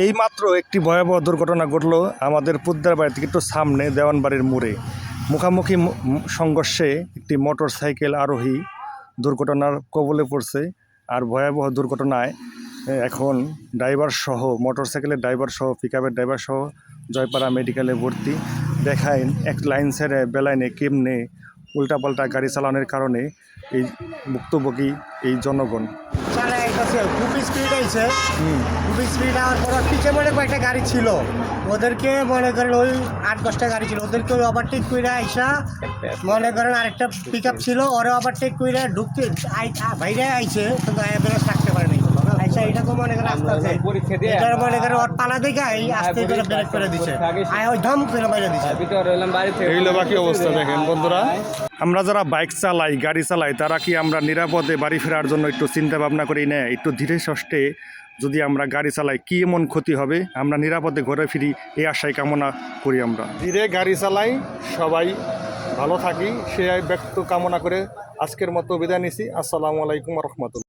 এইমাত্র একটি ভয়াবহ দুর্ঘটনা ঘটল আমাদের পুদ্দার বাড়ি থেকে একটু সামনে দেওয়ানবাড়ির মোড়ে। মুখোমুখি সংঘর্ষে একটি মোটর সাইকেল আরোহী দুর্ঘটনার কবলে পড়ছে। আর ভয়াবহ দুর্ঘটনায় এখন ড্রাইভার সহ মোটর সাইকেলের ড্রাইভার সহ পিকআপের ড্রাইভার সহ জয়পাড়া মেডিকেলে ভর্তি। দেখায় এক লাইন ছেড়ে বেলাইনে কেমনে উল্টাপাল্টা গাড়ি চালানোর কারণে এই ভুক্তভোগী এই জনগণ। খুব স্পিড আইছে, খুব স্পিড হওয়ার পর পিছিয়ে মনে কয়েকটা গাড়ি ছিল, ওদেরকে মনে করেন ওই 8-10টা গাড়ি ছিল, ওদেরকে ওই ওভারটেক করে আইসা মনে করেন আরেকটা পিক আপ ছিল, ওরা ওভারটেক করে ঢুকতে বাইরে আইছে, কিন্তু অ্যাম্বুলেন্স থাকতে পারেনি। আচ্ছা, এটাকে মনে করেন আস্তে আস্তে এটা মনে করেন ওর পালা দেখে আস্তে করে ব্রেক করে দিচ্ছে, ওই ধম করে বাইরে দিচ্ছে। এই হলো বাকি অবস্থা। দেখেন বন্ধুরা, আমরা যারা বাইক চালাই গাড়ি চালাই তারা কি আমরা নিরাপদে বাড়ি ফেরার জন্য একটু চিন্তা ভাবনা করি না? একটু ধীরে সুস্থে যদি আমরা গাড়ি চালাই কি এমন ক্ষতি হবে? আমরা নিরাপদে ঘরে ফিরি এই আশায় কামনা করি। আমরা ধীরে গাড়ি চালাই, সবাই ভালো থাকি সে ব্যক্ত কামনা করে আজকের মতো বিদায় নিছি। আসসালামু আলাইকুম রহমতুল্লাহ।